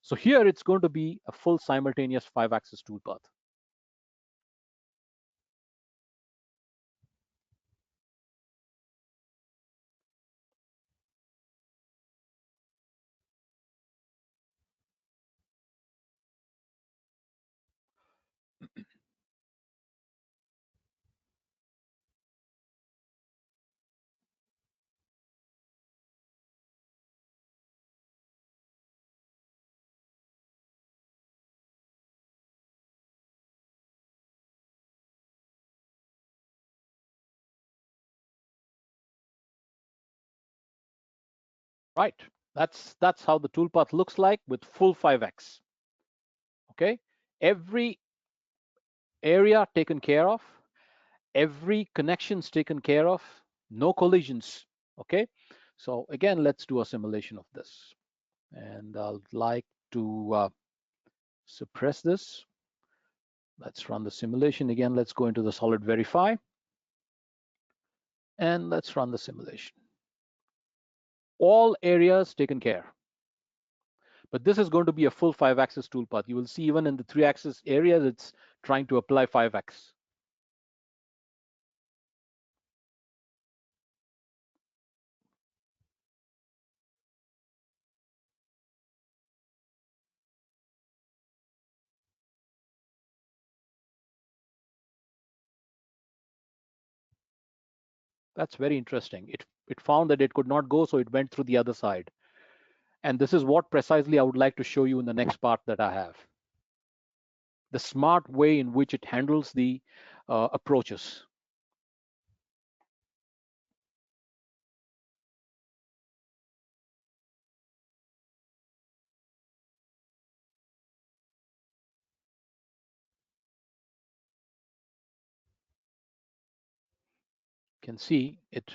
So here it's going to be a full simultaneous 5-axis toolpath. Right. That's how the toolpath looks like with full 5x. Okay. Every area taken care of, every connections taken care of, no collisions. Okay. So again, let's do a simulation of this. And I'll like to suppress this. Let's run the simulation again. Let's go into the Solid Verify and let's run the simulation. All areas taken care. But this is going to be a full 5-axis toolpath. You will see even in the 3-axis areas, it's trying to apply 5x. That's very interesting. It found that it could not go, so it went through the other side. And this is what precisely I would like to show you in the next part that I have. The smart way in which it handles the approaches. You can see it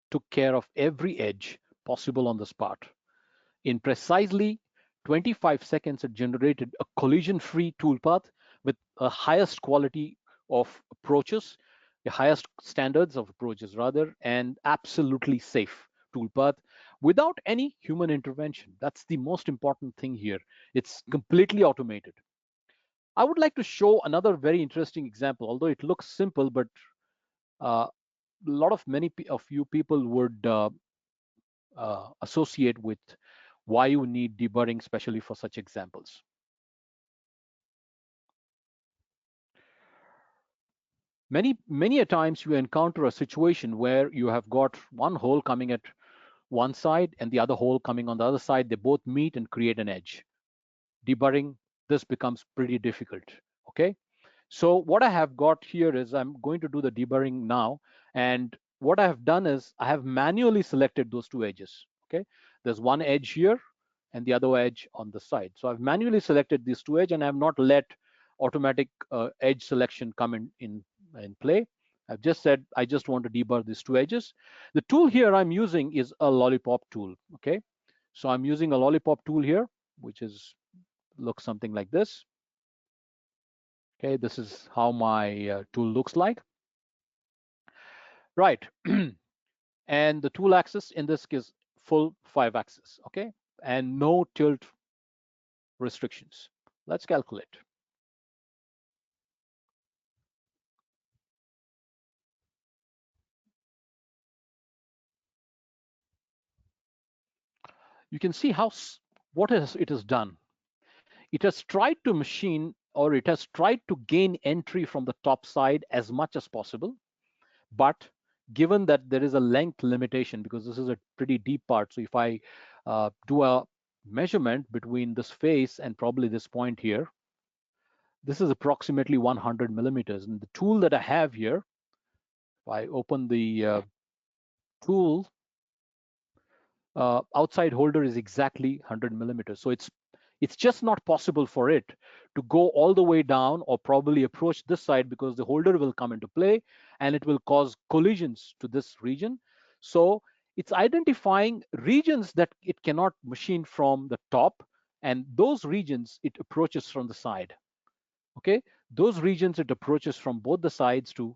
took care of every edge possible on this part. In precisely 25 seconds, it generated a collision-free toolpath with a highest quality of approaches, the highest standards of approaches rather, and absolutely safe toolpath without any human intervention. That's the most important thing here. It's completely automated. I would like to show another very interesting example, although it looks simple, but a lot of many of you people would associate with why you need deburring, especially for such examples. Many a times you encounter a situation where you have got one hole coming at one side and the other hole coming on the other side. They both meet and create an edge. Deburring, this becomes pretty difficult. Okay. So what I have got here is I'm going to do the deburring now. And what I have done is I have manually selected those two edges. Okay. There's one edge here and the other edge on the side. So I've manually selected these two edges and I have not let automatic edge selection come in play. I've just said I just want to deburr these two edges. The tool here I'm using is a lollipop tool. Okay. So I'm using a lollipop tool here, which is looks something like this. Okay, this is how my tool looks like. Right. And the tool axis in this is full 5-axis. Okay, and no tilt restrictions. Let's calculate. You can see how what it has done. It has tried to machine, or it has tried to gain entry from the top side as much as possible. But given that there is a length limitation, because this is a pretty deep part, so if I do a measurement between this face and probably this point here, this is approximately 100 millimeters. And the tool that I have here, if I open the tool, outside holder is exactly 100 millimeters. So it's just not possible for it to go all the way down or probably approach this side, because the holder will come into play and it will cause collisions to this region. So it's identifying regions that it cannot machine from the top, and those regions it approaches from the side. Okay, those regions it approaches from both the sides to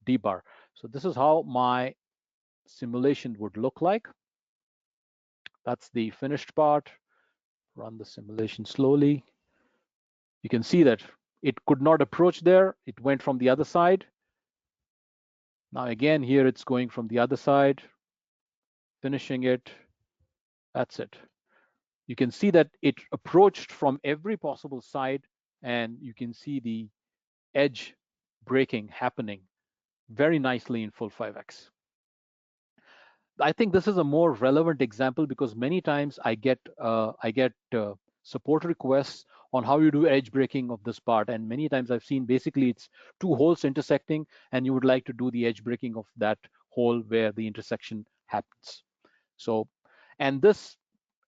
debar. So this is how my simulation would look like. That's the finished part. Run the simulation slowly. You can see that it could not approach there. It went from the other side. Now again, here it's going from the other side, finishing it. That's it. You can see that it approached from every possible side, and you can see the edge breaking happening very nicely in full 5x. I think this is a more relevant example because many times I get support requests on how you do edge breaking of this part, and many times I've seen basically it's two holes intersecting and you would like to do the edge breaking of that hole where the intersection happens. So And this,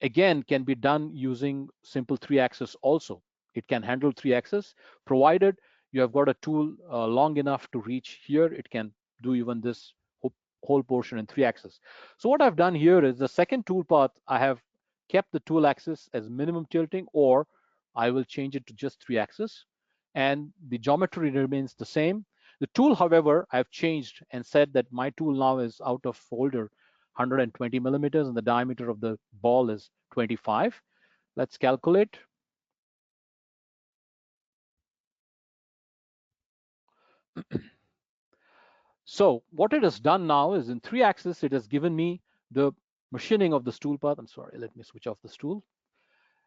again, can be done using simple 3-axis also. It can handle 3-axis, provided you have got a tool long enough to reach here. It can do even this whole portion in 3-axis. So what I've done here is the second tool path, I have kept the tool axis as minimum tilting, or I will change it to just 3-axis, and the geometry remains the same. The tool, however, I've changed and said that my tool now is out of folder 120 millimeters, and the diameter of the ball is 25. Let's calculate. So what it has done now is in 3-axis, it has given me the machining of this tool path. I'm sorry, let me switch off this tool.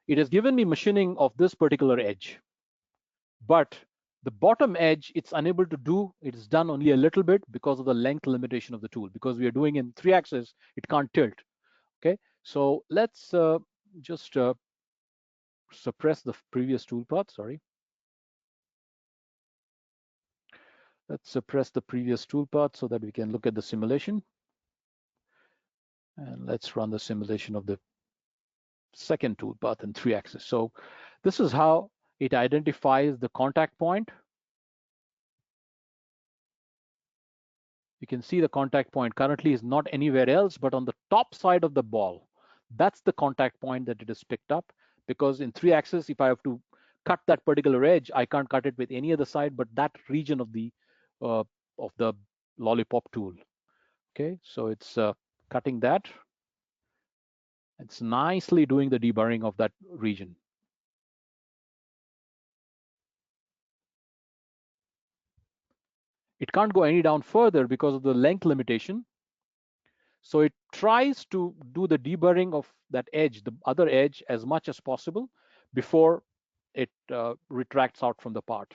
It has given me machining of this particular edge, but the bottom edge it's unable to do. It's done only a little bit because of the length limitation of the tool. Because we are doing in 3-axis, it can't tilt. Okay, so let's just suppress the previous tool path. Sorry. Let's suppress the previous tool path so that we can look at the simulation. And let's run the simulation of the second tool path in 3-axis. So this is how it identifies the contact point. You can see the contact point currently is not anywhere else but on the top side of the ball. That's the contact point that it is picked up, because in 3-axis, if I have to cut that particular edge, I can't cut it with any other side but that region of the lollipop tool. Okay, so it's cutting that. It's nicely doing the deburring of that region. It can't go any down further because of the length limitation. So it tries to do the deburring of that edge, the other edge, as much as possible before it retracts out from the part.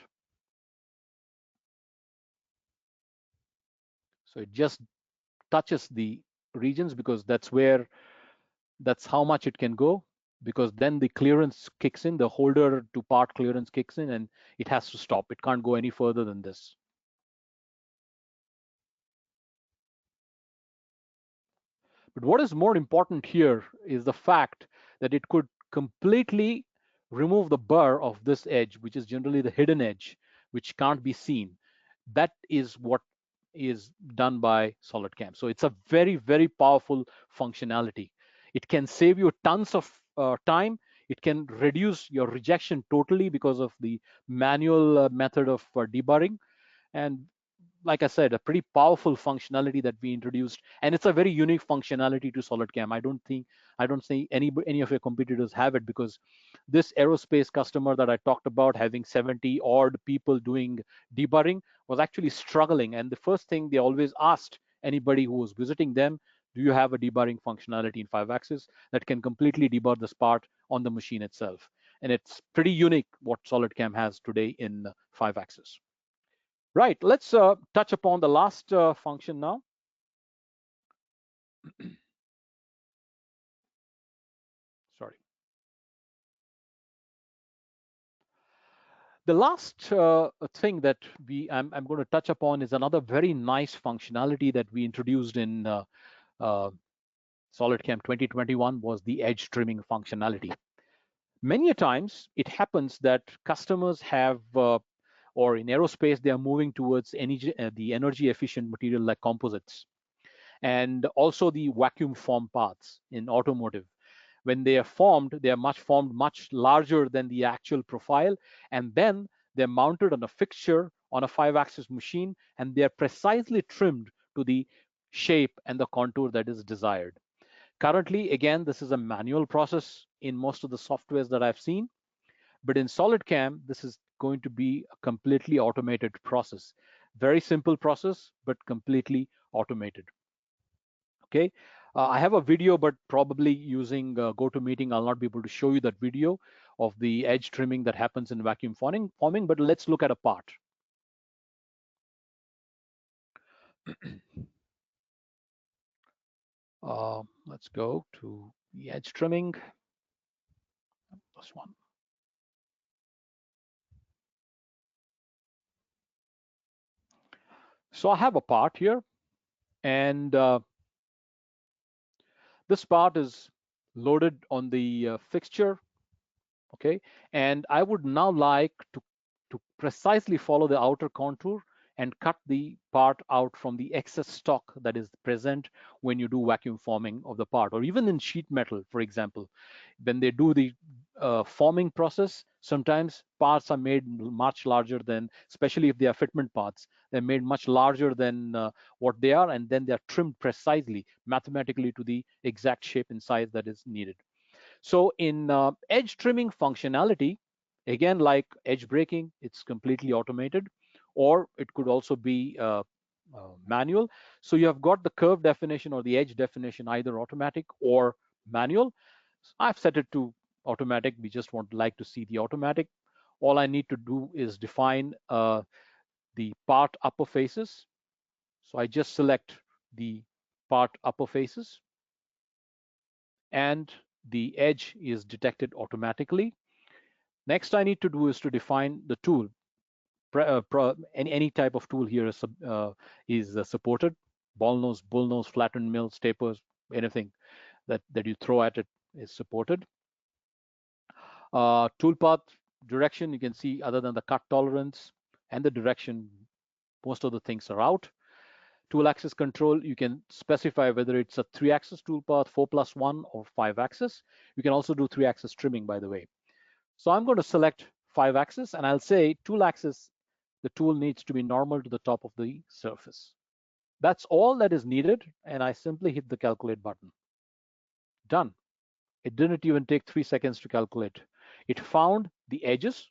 So it just touches the regions because that's how much it can go, because then the clearance kicks in, the holder to part clearance kicks in, and it has to stop. It can't go any further than this. But what is more important here is the fact that it could completely remove the burr of this edge, which is generally the hidden edge, which can't be seen. That is what is done by SolidCAM. So it's a very, very powerful functionality. It can save you tons of time. It can reduce your rejection totally because of the manual method of deburring. And like I said, a pretty powerful functionality that we introduced, and it's a very unique functionality to SolidCAM. I don't think any of your competitors have it, because this aerospace customer that I talked about having 70 odd people doing deburring was actually struggling. And the first thing they always asked anybody who was visiting them, do you have a deburring functionality in 5-axis that can completely deburr this part on the machine itself? And it's pretty unique what SolidCAM has today in 5-axis. Right, let's touch upon the last function now. Sorry. The last thing that I'm going to touch upon is another very nice functionality that we introduced in SolidCAM 2021, was the edge trimming functionality. Many a times it happens that customers have, or in aerospace, they are moving towards the energy efficient material like composites, and also the vacuum form parts in automotive. When they are formed much larger than the actual profile, and then they're mounted on a fixture on a 5-axis machine, and they are precisely trimmed to the shape and the contour that is desired. Currently, again, this is a manual process in most of the softwares that I've seen, but in SolidCAM, this is going to be a completely automated process. Very simple process, but completely automated. Okay, I have a video, but probably using GoToMeeting, I'll not be able to show you that video of the edge trimming that happens in vacuum forming, but let's look at a part. Let's go to the edge trimming, this one. So I have a part here, and this part is loaded on the fixture. Okay, and I would now like to precisely follow the outer contour and cut the part out from the excess stock that is present when you do vacuum forming of the part, or even in sheet metal, for example. When they do the forming process, sometimes parts are made much larger than, especially if they are fitment parts, they're made much larger than what they are, and then they are trimmed precisely, mathematically, to the exact shape and size that is needed. So in edge trimming functionality, again, like edge braking, it's completely automated, or it could also be manual. So you have got the curve definition or the edge definition, either automatic or manual. I've set it to automatic. We just like to see the automatic. All I need to do is define the part upper faces. So I just select the part upper faces, and the edge is detected automatically. Next I need to do is to define the tool. Any type of tool here is supported. Ball nose, bull nose, flattened mills, tapers, anything that you throw at it is supported. Toolpath direction, you can see other than the cut tolerance and the direction, most of the things are out. Tool axis control, you can specify whether it's a 3-axis toolpath, 4+1, or 5-axis. You can also do 3-axis trimming, by the way. So I'm going to select 5-axis, and I'll say tool axis, the tool needs to be normal to the top of the surface. That's all that is needed, and I simply hit the calculate button. Done. It didn't even take 3 seconds to calculate. It found the edges.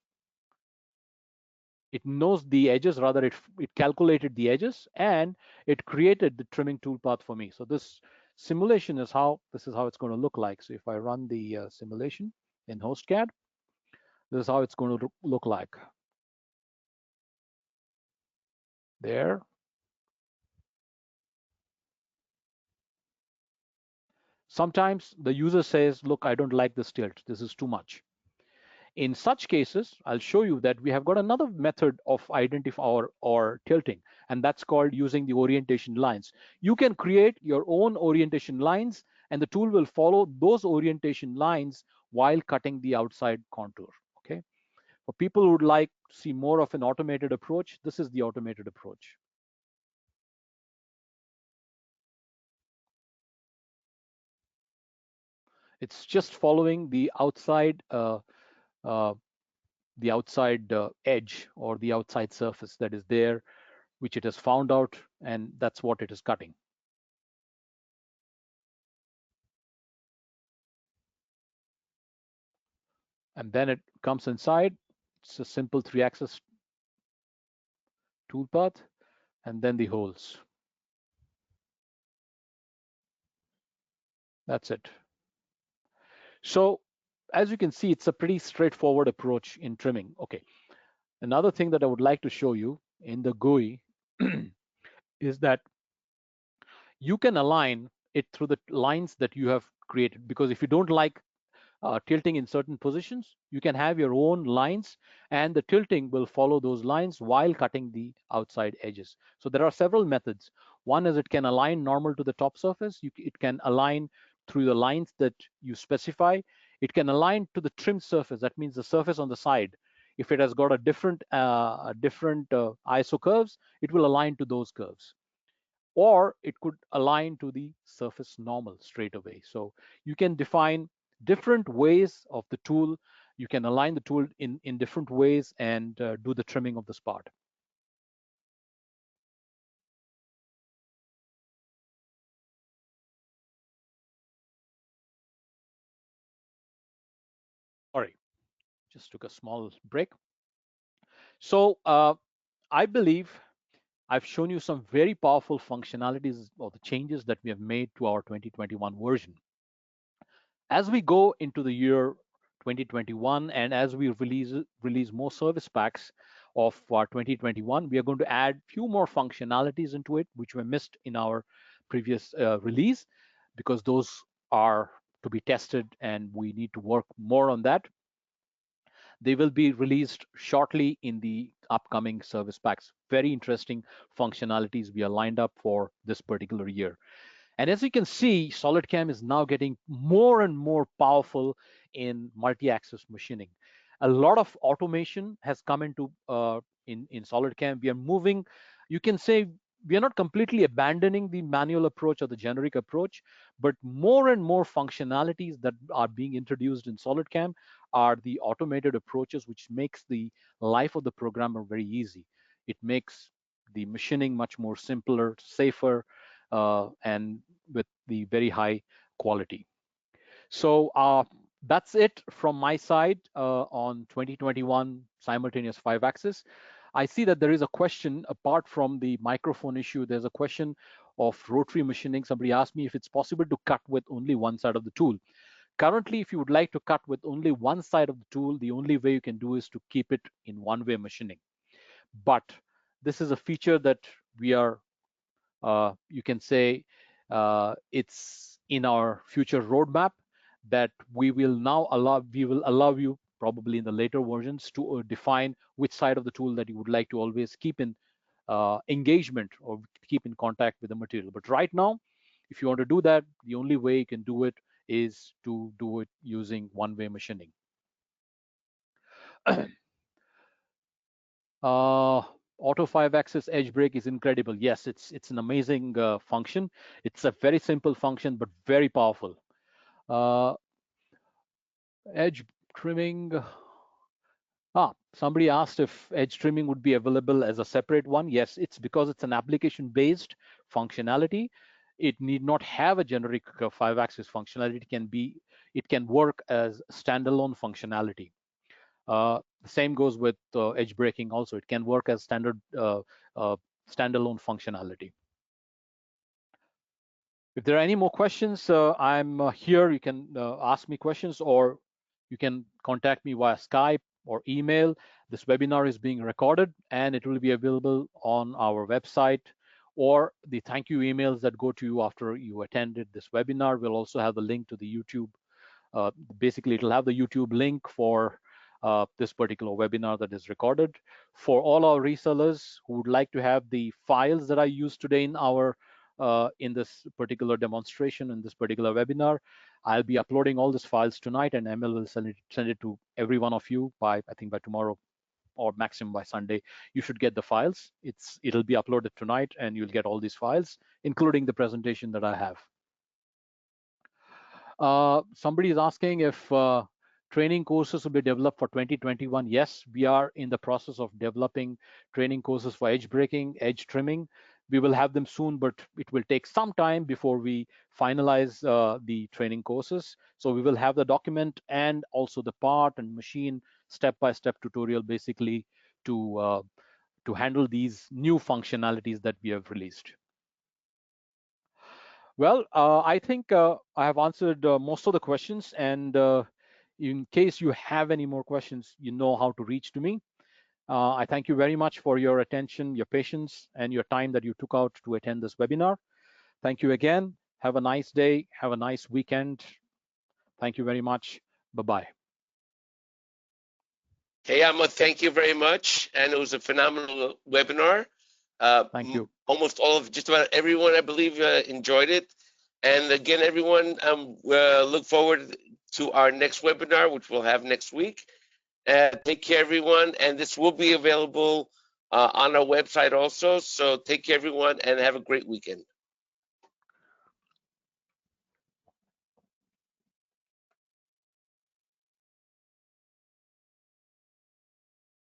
It knows the edges, rather it calculated the edges, and it created the trimming toolpath for me. So this simulation is how it's going to look like. So if I run the simulation in HostCAD, this is how it's going to look like. There. Sometimes the user says, look, I don't like this tilt. This is too much. In such cases, I'll show you that we have got another method of identifying or tilting, and that's called using the orientation lines. You can create your own orientation lines, and the tool will follow those orientation lines while cutting the outside contour. Okay. For people who would like to see more of an automated approach, this is the automated approach. It's just following the outside edge or the outside surface that is there, which it has found out, and that's what it is cutting. And then it comes inside. It's a simple 3-axis toolpath, and then the holes. That's it. So as you can see, it's a pretty straightforward approach in trimming. Okay. Another thing that I would like to show you in the GUI is that you can align it through the lines that you have created, because if you don't like tilting in certain positions, you can have your own lines, and the tilting will follow those lines while cutting the outside edges. So there are several methods. One is it can align normal to the top surface. It can align through the lines that you specify. It can align to the trim surface. That means the surface on the side. If it has got a different ISO curves, it will align to those curves, or it could align to the surface normal straight away. So you can define different ways of the tool. You can align the tool in different ways and do the trimming of this part. All right, just took a small break. So I believe I've shown you some very powerful functionalities or the changes that we have made to our 2021 version. As we go into the year 2021, and as we release more service packs of our 2021, we are going to add few more functionalities into it, which were missed in our previous release, because those are to be tested and we need to work more on that. They will be released shortly in the upcoming service packs. Very interesting functionalities we are lined up for this particular year. And as you can see, SolidCAM is now getting more and more powerful in multi-axis machining. A lot of automation has come into in SolidCAM. We are moving, you can say, we are not completely abandoning the manual approach or the generic approach, but more and more functionalities that are being introduced in SolidCAM are the automated approaches, which makes the life of the programmer very easy. It makes the machining much more simpler, safer, and with the very high quality. So that's it from my side on 2021 simultaneous 5-axis. I see that there is a question apart from the microphone issue. There's a question of rotary machining. Somebody asked me if it's possible to cut with only one side of the tool. Currently, if you would like to cut with only one side of the tool, the only way you can do is to keep it in one-way machining. But this is a feature that we are, you can say, it's in our future roadmap that we will allow you probably in the later versions to define which side of the tool that you would like to always keep in engagement or keep in contact with the material. But right now, if you want to do that, the only way you can do it is to do it using one-way machining. Auto 5-axis edge brake is incredible. Yes, it's an amazing function. It's a very simple function, but very powerful. Edge trimming. Somebody asked if edge trimming would be available as a separate one. Yes, it's because it's an application-based functionality. It need not have a generic 5-axis functionality. It can work as standalone functionality. The same goes with edge braking also. It can work as standard standalone functionality. If there are any more questions, I'm here. You can ask me questions, or you can contact me via Skype or email. This webinar is being recorded and it will be available on our website, or the thank you emails that go to you after you attended this webinar. We'll also have the link to the YouTube. Basically, it'll have the YouTube link for this particular webinar that is recorded. For all our resellers who would like to have the files that I used today in our in this particular demonstration, in this particular webinar, I'll be uploading all these files tonight, and ML will send it to every one of you by, I think, by tomorrow or maximum by Sunday. You should get the files. It'll be uploaded tonight, and you'll get all these files, including the presentation that I have. Somebody is asking if training courses will be developed for 2021. Yes, we are in the process of developing training courses for edge braking, edge trimming. We will have them soon, but it will take some time before we finalize the training courses. So we will have the document and also the part and machine step-by-step tutorial, basically to handle these new functionalities that we have released. Well, I think I have answered most of the questions, and in case you have any more questions, you know how to reach to me. I thank you very much for your attention, your patience, and your time that you took out to attend this webinar. Thank you again. Have a nice day. Have a nice weekend. Thank you very much. Bye-bye. Hey, Ahmad, thank you very much. And it was a phenomenal webinar. Thank you. Almost all of, just about everyone, I believe, enjoyed it. And again, everyone, look forward to our next webinar, which we'll have next week. Take care, everyone. And this will be available on our website also. So take care, everyone, and have a great weekend.